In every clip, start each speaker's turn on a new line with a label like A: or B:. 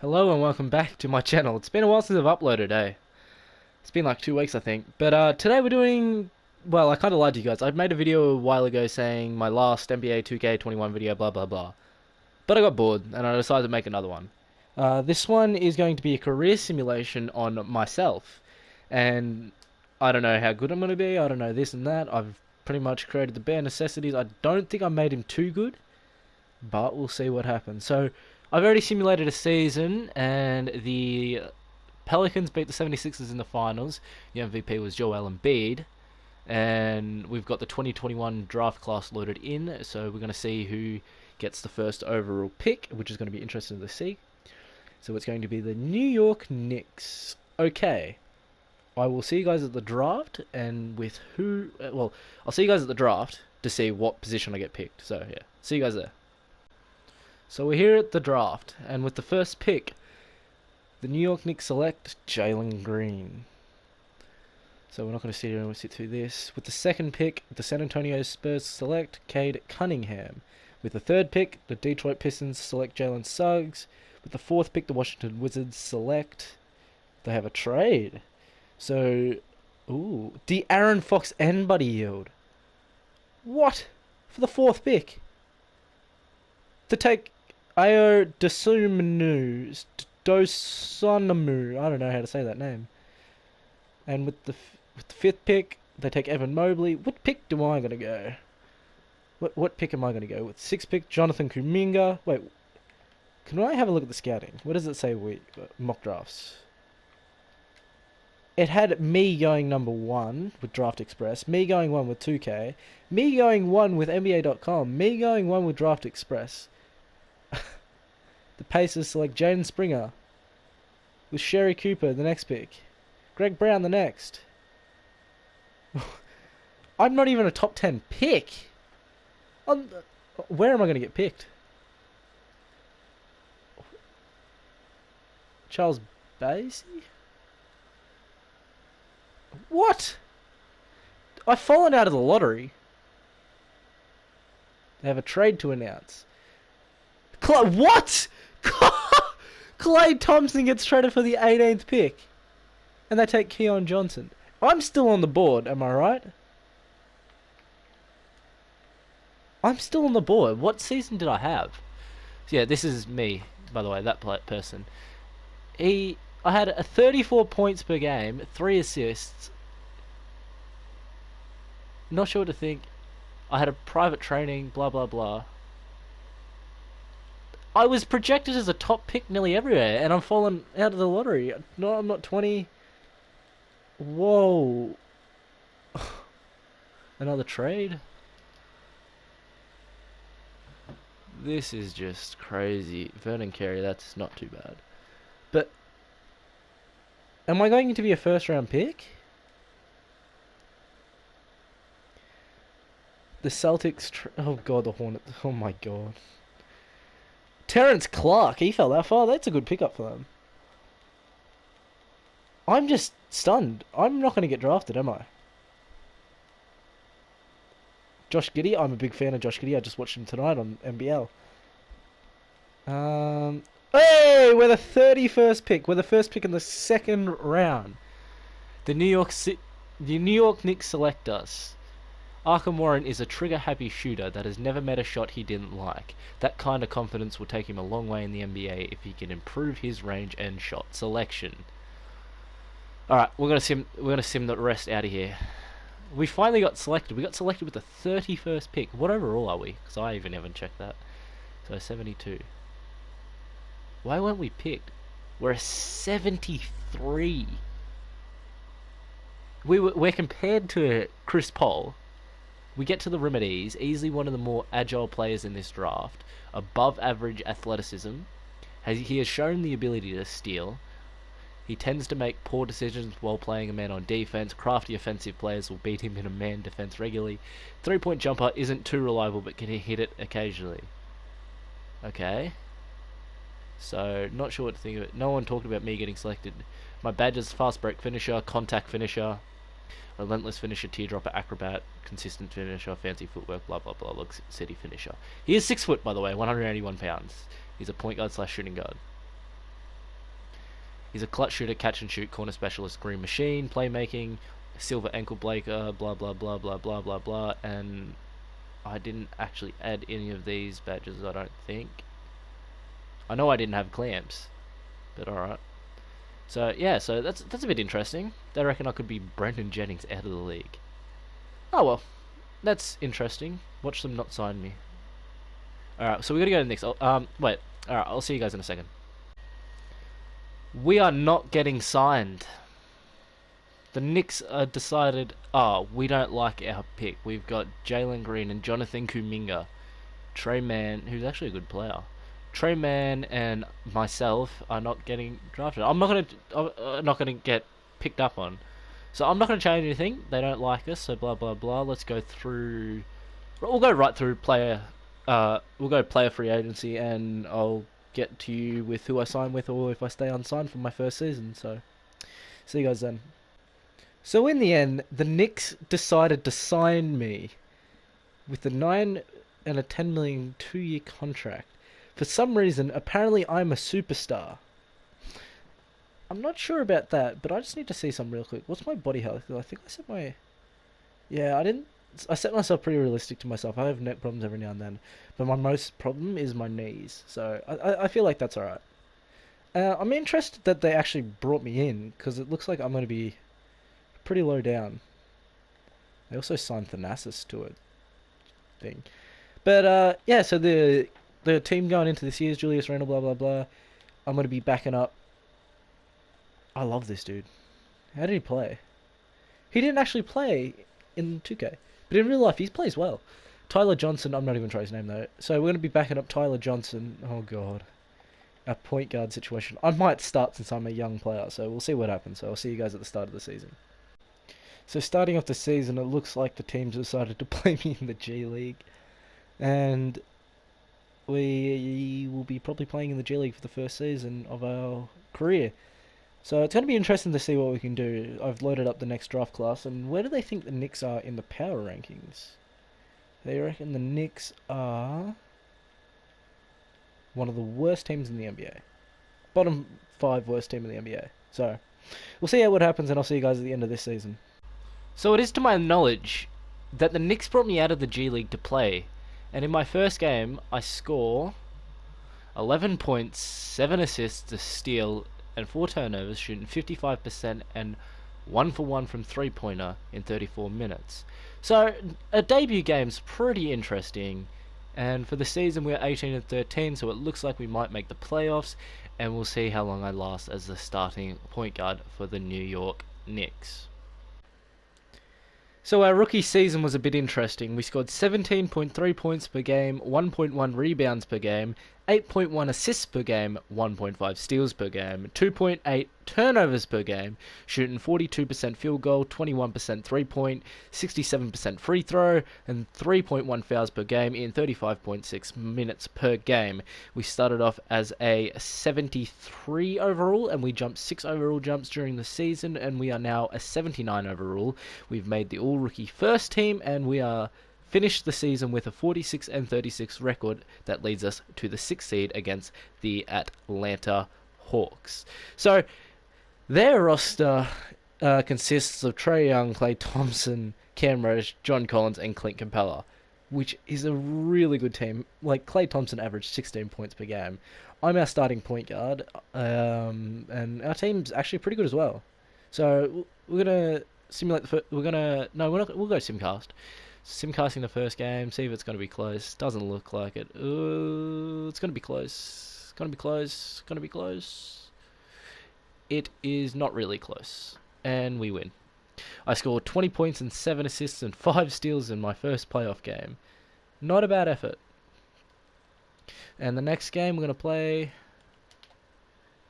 A: Hello and welcome back to my channel. It's been a while since I've uploaded, eh? It's been like 2 weeks, I think. But today we're doing... Well, I kind of lied to you guys. I made a video a while ago saying my last NBA2K21 video, blah blah blah. But I got bored, and I decided to make another one. This one is going to be a career simulation on myself. And I don't know how good I'm going to be, I don't know this and that. I've pretty much created the bare necessities. I don't think I made him too good, but we'll see what happens. So, I've already simulated a season, and the Pelicans beat the 76ers in the finals. The MVP was Joel Embiid, and we've got the 2021 draft class loaded in, so we're going to see who gets the first overall pick, which is going to be interesting to see. So it's going to be the New York Knicks. Okay, I will see you guys at the draft, and with who... Well, I'll see you guys at the draft to see what position I get picked. So, yeah, see you guys there. So we're here at the draft, and with the first pick, the New York Knicks select Jalen Green. So we're not going to sit here and sit through this. With the second pick, the San Antonio Spurs select Cade Cunningham. With the third pick, the Detroit Pistons select Jalen Suggs. With the fourth pick, the Washington Wizards select... They have a trade. So, ooh, De'Aaron Fox and Buddy Yield. What? For the fourth pick? To take Aochim Dosunmu. I don't know how to say that name. And with the fifth pick, they take Evan Mobley. What pick am I gonna go? What pick am I gonna go with? Sixth pick, Jonathan Kuminga. Wait, can I have a look at the scouting? What does it say? Mock drafts. It had me going number 1 with Draft Express, me going 1 with 2K, me going 1 with NBA.com, me going 1 with Draft Express. The Pacers select Jaden Springer, with Sherry Cooper the next pick, Greg Brown the next. I'm not even a top 10 pick. Where am I going to get picked? Charles Basie? What? I've fallen out of the lottery. They have a trade to announce. What? Klay Thompson gets traded for the 18th pick. And they take Keon Johnson. I'm still on the board, am I right? I'm still on the board. What season did I have? Yeah, this is me, by the way, that person. I had a 34 points per game, 3 assists. Not sure what to think. I had a private training, blah blah blah. I was projected as a top pick nearly everywhere, and I'm falling out of the lottery. No, I'm not 20. Whoa. Another trade? This is just crazy. Vernon Carey, that's not too bad. But, am I going to be a first round pick? The Celtics... Oh god, the Hornets. Oh my god. Terrence Clark, he fell that far. That's a good pickup for them. I'm just stunned. I'm not going to get drafted, am I? Josh Giddey, I'm a big fan of Josh Giddey. I just watched him tonight on NBL. Hey, we're the 31st pick. We're the first pick in the second round. The New York Knicks select us. Arkham Warren is a trigger-happy shooter that has never met a shot he didn't like. That kind of confidence will take him a long way in the NBA if he can improve his range and shot selection. Alright, we're gonna sim the rest out of here. We finally got selected. We got selected with the 31st pick. What overall are we? Because I even haven't checked that. So 72. Why weren't we picked? We're a 73. We're compared to Chris Paul. We get to the rim at ease, easily one of the more agile players in this draft, above average athleticism. He has shown the ability to steal. He tends to make poor decisions while playing a man on defense. Crafty offensive players will beat him in a man defense regularly. 3-point jumper isn't too reliable but can hit it occasionally. Okay. So, not sure what to think of it. No one talked about me getting selected. My badge is fast break finisher, contact finisher, relentless finisher, teardropper, acrobat, consistent finisher, fancy footwork, blah blah blah, look city finisher. He is 6 foot, by the way, 181 pounds. He's a point guard slash shooting guard. He's a clutch shooter, catch and shoot, corner specialist, green machine, playmaking, silver ankle breaker, blah blah blah blah blah blah blah. And I didn't actually add any of these badges, I don't think. I know I didn't have clamps, but alright. So yeah, so that's a bit interesting. They reckon I could be Brendan Jennings out of the league. Oh well, that's interesting. Watch them not sign me. Alright, so we gotta go to the next. Wait. Alright, I'll see you guys in a second. We are not getting signed. The Knicks decided, we don't like our pick. We've got Jalen Green and Jonathan Kuminga. Trey Mann, who's actually a good player. Trey Mann and myself are not getting drafted. I'm not gonna get picked up on. So I'm not gonna change anything. They don't like us, so blah blah blah. Let's go through. We'll go right through player. We'll go player free agency, and I'll get to you with who I sign with, or if I stay unsigned for my first season. So see you guys then. So in the end, the Knicks decided to sign me with a 9 and a 10 million 2-year contract. For some reason, apparently I'm a superstar. I'm not sure about that, but I just need to see some real quick. What's my body health? I think I set my... Yeah, I set myself pretty realistic to myself. I have neck problems every now and then, but my most problem is my knees. So I feel like that's alright. I'm interested that they actually brought me in, because it looks like I'm going to be pretty low down. They also signed Thanasis to it thing. But yeah, so the team going into this year is Julius Randle, blah blah blah. I'm going to be backing up. I love this dude. How did he play? He didn't actually play in 2K, but in real life he plays well. Tyler Johnson, I'm not even trying his name though. So we're going to be backing up Tyler Johnson. Oh god. A point guard situation. I might start since I'm a young player, so we'll see what happens. So I'll see you guys at the start of the season. So starting off the season, it looks like the teams decided to play me in the G League. And we will be probably playing in the G League for the first season of our career. So it's going to be interesting to see what we can do. I've loaded up the next draft class, and where do they think the Knicks are in the power rankings? They reckon the Knicks are one of the worst teams in the NBA. Bottom 5 worst team in the NBA. So we'll see what happens, and I'll see you guys at the end of this season. So it is to my knowledge that the Knicks brought me out of the G League to play, and in my first game I score 11 points, 7 assists, a steal, and 4 turnovers, shooting 55% and 1 for 1 from 3-pointer in 34 minutes. So a debut game's pretty interesting, and for the season we're 18 and 13, so it looks like we might make the playoffs, and we'll see how long I last as the starting point guard for the New York Knicks. So our rookie season was a bit interesting. We scored 17.3 points per game, 1.1 rebounds per game, 8.1 assists per game, 1.5 steals per game, 2.8 turnovers per game, shooting 42% field goal, 21% 3-point, 67% free throw, and 3.1 fouls per game in 35.6 minutes per game. We started off as a 73 overall, and we jumped 6 overall jumps during the season, and we are now a 79 overall. We've made the all-rookie first team, and we are finished the season with a 46 and 36 record that leads us to the 6th seed against the Atlanta Hawks. So their roster consists of Trae Young, Klay Thompson, Cam Reddish, John Collins, and Clint Capella, which is a really good team. Like, Klay Thompson averaged 16 points per game. I'm our starting point guard, and our team's actually pretty good as well. So we're gonna simulate the first. We're not. We'll go simcast. Simcasting the first game, see if it's going to be close. Doesn't look like it. It's going to be close. It's going to be close. It's going to be close. It is not really close. And we win. I scored 20 points and 7 assists and 5 steals in my first playoff game. Not a bad effort. And the next game we're going to play...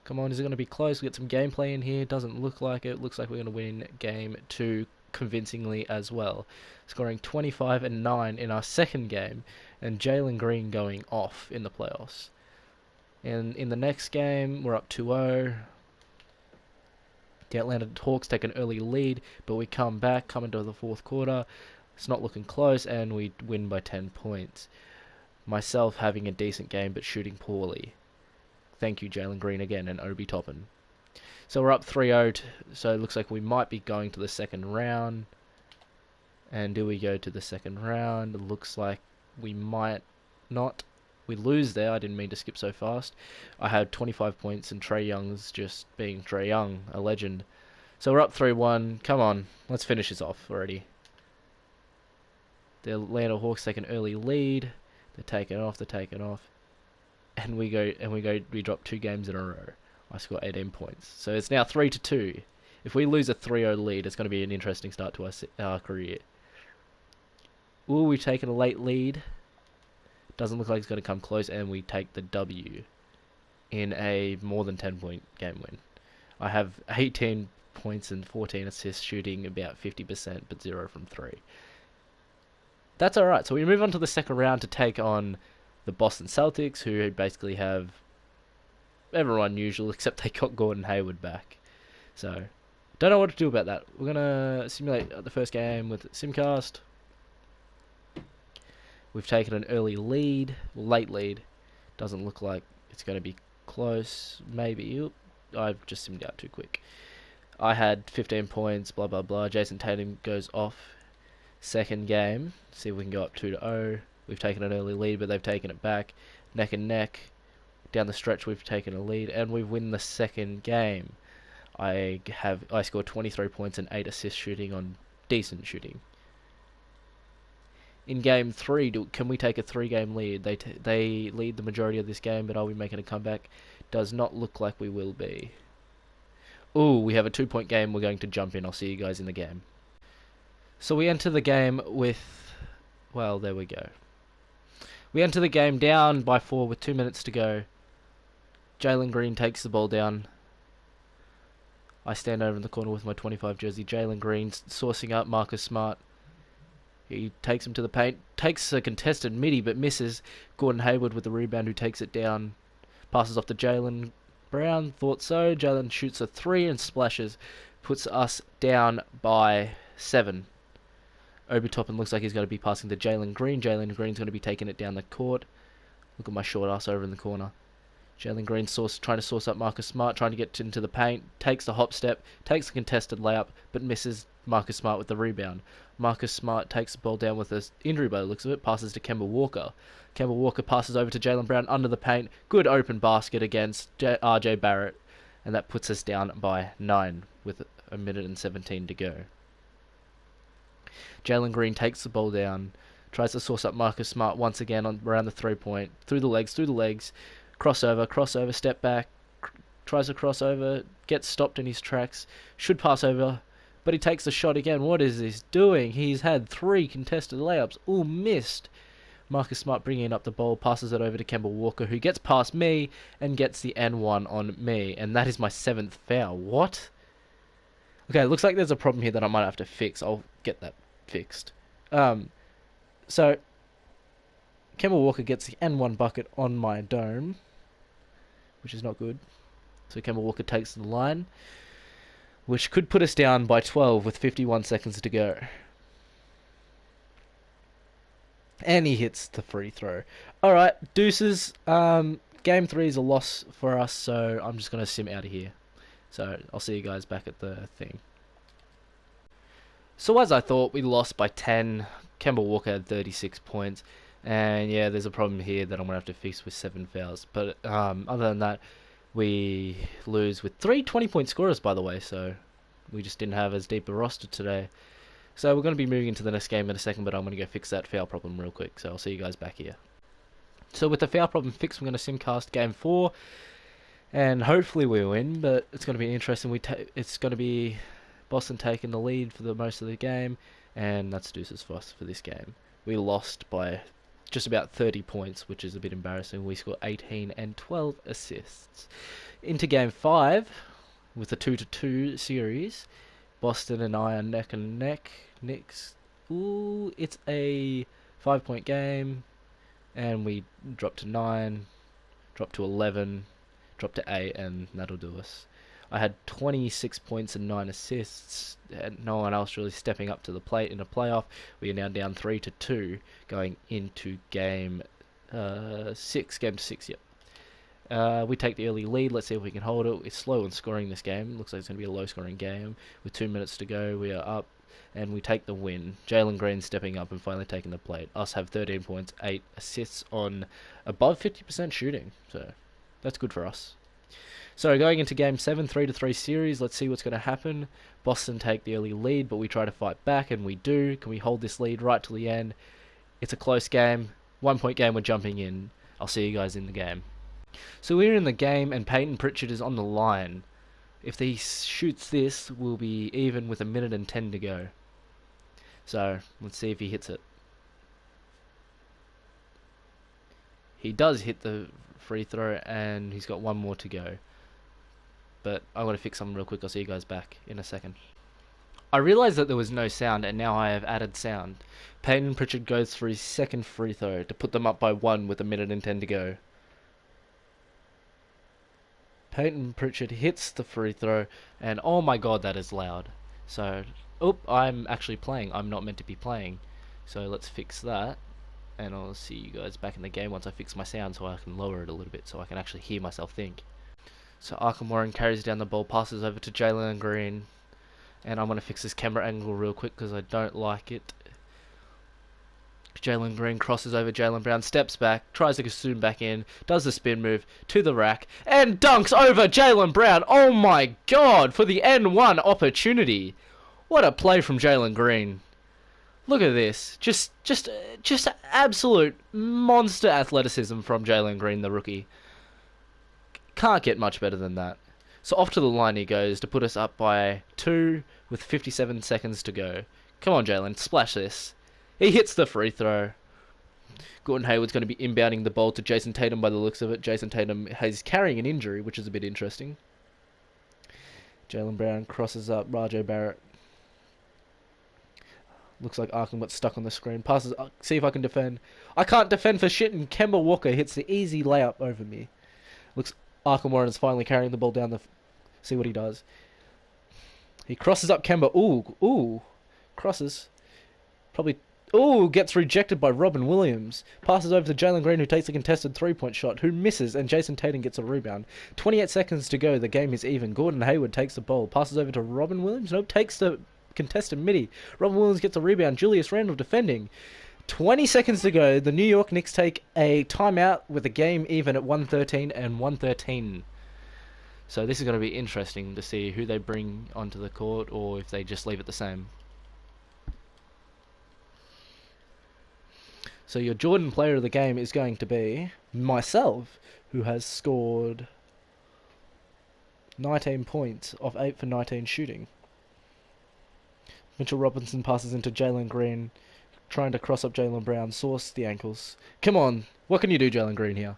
A: Come on, is it going to be close? We get some gameplay in here. Doesn't look like it. Looks like we're going to win game 2 convincingly as well, scoring 25 and 9 in our second game, and Jalen Green going off in the playoffs. And in the next game, we're up 2-0. The Atlanta Hawks take an early lead, but we come into the fourth quarter. It's not looking close, and we win by 10 points. Myself having a decent game, but shooting poorly. Thank you, Jalen Green again, and Obi Toppin. So we're up 3-0, so it looks like we might be going to the second round. And do we go to the second round? It looks like we might not. We lose there. I didn't mean to skip so fast. I had 25 points and Trae Young's just being Trae Young, a legend. So we're up 3-1. Come on, let's finish this off already. The Atlanta Hawks take an early lead. They're taking off. And we drop 2 games in a row. I score 18 points. So it's now 3-2. If we lose a 3-0 lead, it's going to be an interesting start to our career. Ooh, we've taken a late lead. Doesn't look like it's going to come close, and we take the W in a more than 10-point game win. I have 18 points and 14 assists, shooting about 50%, but 0 from 3. That's alright. So we move on to the second round to take on the Boston Celtics, who basically have everyone usual, except they got Gordon Hayward back. So, don't know what to do about that. We're going to simulate the first game with Simcast. We've taken an early lead, late lead. Doesn't look like it's going to be close. Maybe. Oop, I've just simmed out too quick. I had 15 points, blah, blah, blah. Jason Tatum goes off. Second game. See if we can go up 2-0. We've taken an early lead, but they've taken it back. Neck and neck. Down the stretch, we've taken a lead, and we win the second game. I scored 23 points and 8 assists shooting on decent shooting. In game 3, can we take a 3-game lead? They lead the majority of this game, but are we making a comeback? Does not look like we will be. Ooh, we have a 2-point game. We're going to jump in. I'll see you guys in the game. So we enter the game with... Well, there we go. We enter the game down by 4 with 2 minutes to go. Jalen Green takes the ball down. I stand over in the corner with my 25 jersey. Jalen Green sourcing up Marcus Smart. He takes him to the paint. Takes a contested midi, but misses. Gordon Hayward with the rebound, who takes it down. Passes off to Jalen Brown. Thought so. Jalen shoots a 3 and splashes. Puts us down by 7. Obi Toppin looks like he's going to be passing to Jalen Green. Jalen Green's going to be taking it down the court. Look at my short ass over in the corner. Jalen Green trying to source up Marcus Smart, trying to get into the paint. Takes the hop step, takes the contested layup, but misses Marcus Smart with the rebound. Marcus Smart takes the ball down with an injury by the looks of it, passes to Kemba Walker. Kemba Walker passes over to Jalen Brown under the paint. Good open basket against RJ Barrett, and that puts us down by 9 with a minute and 17 to go. Jalen Green takes the ball down, tries to source up Marcus Smart once again around the 3-point, through the legs, crossover, step back, tries to cross over, gets stopped in his tracks, should pass over, but he takes the shot again. What is this doing? He's had 3 contested layups, all missed. Marcus Smart bringing up the ball, passes it over to Kemba Walker, who gets past me and gets the N1 on me, and that is my 7th foul. What? Okay, it looks like there's a problem here that I might have to fix. I'll get that fixed. So Kemba Walker gets the N1 bucket on my dome, which is not good. So Kemba Walker takes the line, which could put us down by 12 with 51 seconds to go. And he hits the free throw. Alright, deuces. Game 3 is a loss for us, so I'm just going to sim out of here. So I'll see you guys back at the thing. So as I thought, we lost by 10. Kemba Walker had 36 points. And yeah, there's a problem here that I'm going to have to fix with 7 fouls. But other than that, we lose with 3 20-point scorers, by the way. So we just didn't have as deep a roster today. So we're going to be moving into the next game in a second, but I'm going to go fix that foul problem real quick. So I'll see you guys back here. So with the foul problem fixed, we're going to simcast game 4. And hopefully we win, but it's going to be interesting. It's going to be Boston taking the lead for the most of the game. And that's deuces for us for this game. We lost by just about 30 points, which is a bit embarrassing. We scored 18 and 12 assists. Into game 5 with a 2-2 series. Boston and I are neck and neck. Knicks. Ooh, it's a 5-point game. And we drop to 9, drop to 11, drop to 8, and that'll do us. I had 26 points and 9 assists, and no one else really stepping up to the plate in a playoff. We are now down 3-2, going into game 6. Game 6, yep. We take the early lead. Let's see if we can hold it. It's slow in scoring this game. Looks like it's going to be a low-scoring game. With 2 minutes to go, we are up, and we take the win. Jalen Green stepping up and finally taking the plate. Us have 13 points, 8 assists on above 50% shooting. So that's good for us. So going into Game 7, 3-3 series. Let's see what's going to happen. Boston take the early lead, but we try to fight back, and we do. Can we hold this lead right till the end? It's a close game. 1-point game. We're jumping in. I'll see you guys in the game. So we're in the game, and Peyton Pritchard is on the line. If he shoots this, we'll be even with 1 minute and 10 to go. So let's see if he hits it. He does hit the free throw, and he's got one more to go. But I want to fix something real quick. I'll see you guys back in a second. I realised that there was no sound, and now I have added sound. Peyton Pritchard goes for his second free throw to put them up by 1 with 1 minute and 10 to go. Peyton Pritchard hits the free throw, and oh my god, that is loud. So, I'm actually playing. I'm not meant to be playing. So let's fix that, and I'll see you guys back in the game once I fix my sound so I can lower it a little bit so I can actually hear myself think. So Aochim carries down the ball, passes over to Jalen Green, and I'm going to fix this camera angle real quick because I don't like it. Jalen Green crosses over Jaylen Brown, steps back, tries to zoom back in, does the spin move to the rack, and dunks over Jaylen Brown. Oh my god, for the N1 opportunity. What a play from Jalen Green. Look at this. Just absolute monster athleticism from Jalen Green, the rookie. Can't get much better than that. So off to the line he goes to put us up by 2 with 57 seconds to go. Come on, Jalen, splash this. He hits the free throw. Gordon Hayward's going to be inbounding the ball to Jason Tatum by the looks of it. Jason Tatum is carrying an injury, which is a bit interesting. Jaylen Brown crosses up. RJ Barrett. Looks like Aochim got stuck on the screen. Passes. See if I can defend. I can't defend for shit, and Kemba Walker hits the easy layup over me. Looks Aochim is finally carrying the ball down the... See what he does. He crosses up Kemba. Ooh. Crosses. Probably... Ooh, gets rejected by Robin Williams. Passes over to Jalen Green, who takes a contested three-point shot, who misses, and Jason Tatum gets a rebound. 28 seconds to go, the game is even. Gordon Hayward takes the ball, passes over to Robin Williams. Nope, takes the contested midi. Robin Williams gets a rebound. Julius Randle defending. 20 seconds to go, the New York Knicks take a timeout with the game even at 113 and 113. So this is going to be interesting to see who they bring onto the court, or if they just leave it the same. So your Jordan player of the game is going to be myself, who has scored 19 points off 8 for 19 shooting. Mitchell Robinson passes into Jalen Green, trying to cross up Jaylen Brown, source the ankles. Come on, what can you do, Jalen Green, here?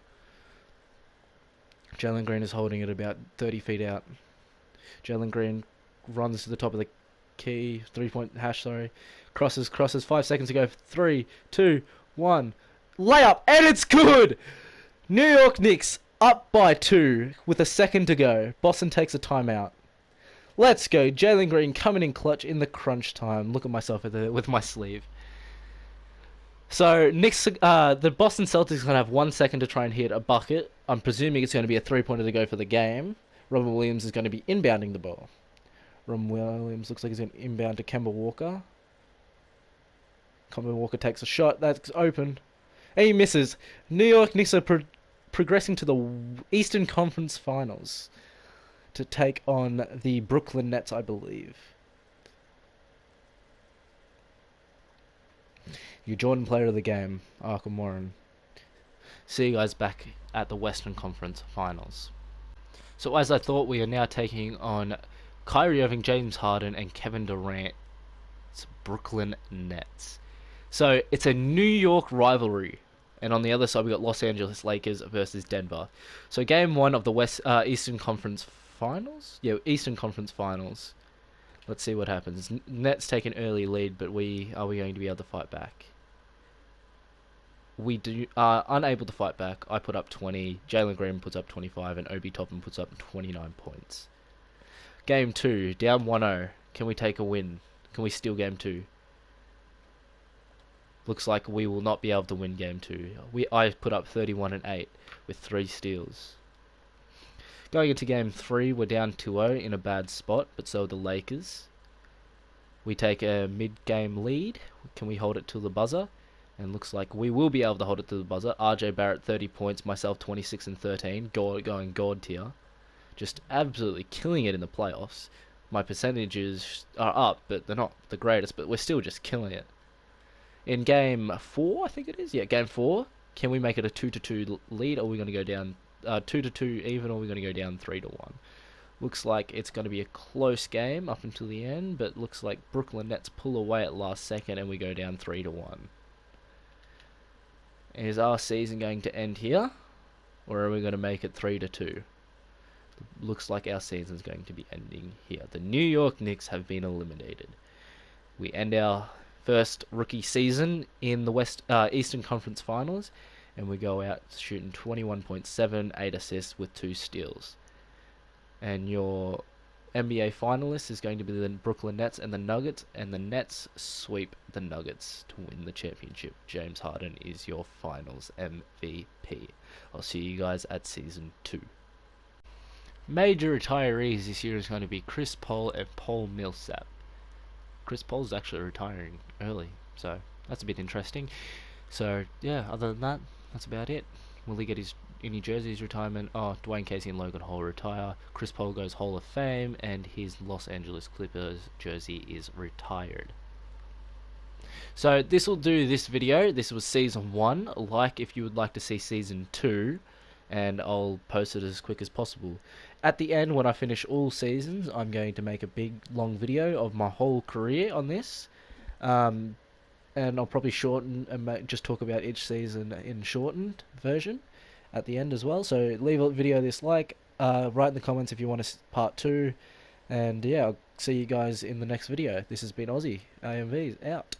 A: Jalen Green is holding it about 30 feet out. Jalen Green runs to the top of the key, 3-point hash, sorry. Crosses, 5 seconds to go. 3, 2, 1. Layup, and it's good! New York Knicks up by 2 with a second to go. Boston takes a timeout. Let's go. Jalen Green coming in clutch in the crunch time. Look at myself with my sleeve. So, Knicks, the Boston Celtics are going to have 1 second to try and hit a bucket. I'm presuming it's going to be a three-pointer to go for the game. Robin Williams is going to be inbounding the ball. Robin Williams looks like he's going to inbound to Kemba Walker. Kemba Walker takes a shot. That's open. And he misses. New York Knicks are progressing to the Eastern Conference Finals to take on the Brooklyn Nets, I believe. Your Jordan player of the game, Aochim. See you guys back at the Western Conference Finals. So as I thought, we are now taking on Kyrie Irving, James Harden, and Kevin Durant's Brooklyn Nets. So it's a New York rivalry. And on the other side, we got Los Angeles Lakers versus Denver. So game 1 of the Eastern Conference Finals? Yeah, Eastern Conference Finals. Let's see what happens. Nets take an early lead, but are we going to be able to fight back? We are unable to fight back. I put up 20. Jalen Green puts up 25, and Obi Toppin puts up 29 points. Game 2, down 1-0. Can we take a win? Can we steal game 2? Looks like we will not be able to win game 2. I put up 31 and 8 with 3 steals. Going into game 3, we're down 2-0 in a bad spot, but so are the Lakers. We take a mid-game lead. Can we hold it to the buzzer? And looks like we will be able to hold it to the buzzer. RJ Barrett 30 points, myself 26 and 13, going God tier. Just absolutely killing it in the playoffs. My percentages are up, but they're not the greatest, but we're still just killing it. In game 4, I think it is. Yeah, game 4. Can we make it a 2-2 lead, or are we going to go down 2-2 even, or are we going to go down 3-1? Looks like it's going to be a close game up until the end, but looks like Brooklyn Nets pull away at last second and we go down 3-1. Is our season going to end here, or are we going to make it 3-2? Looks like our season's going to be ending here. The New York Knicks have been eliminated. We end our first rookie season in the Eastern Conference Finals, and we go out shooting 21.7, 8 assists with 2 steals. And your NBA finalist is going to be the Brooklyn Nets and the Nuggets, and the Nets sweep the Nuggets to win the championship. James Harden is your finals MVP. I'll see you guys at season 2. Major retirees this year is going to be Chris Paul and Paul Millsap. Chris Paul's actually retiring early, so that's a bit interesting. So yeah, other than that, that's about it. Will he get any jerseys retirement? Oh, Dwayne Casey and Logan Hall retire. Chris Paul goes Hall of Fame, and his Los Angeles Clippers jersey is retired. So this will do this video. This was season 1. Like if you would like to see season 2, and I'll post it as quick as possible. At the end, when I finish all seasons, I'm going to make a big long video of my whole career on this. And I'll probably shorten and just talk about each season in shortened version at the end as well. So leave a video this like, write in the comments if you want a part 2, and yeah, I'll see you guys in the next video. This has been Aussie AMVs out.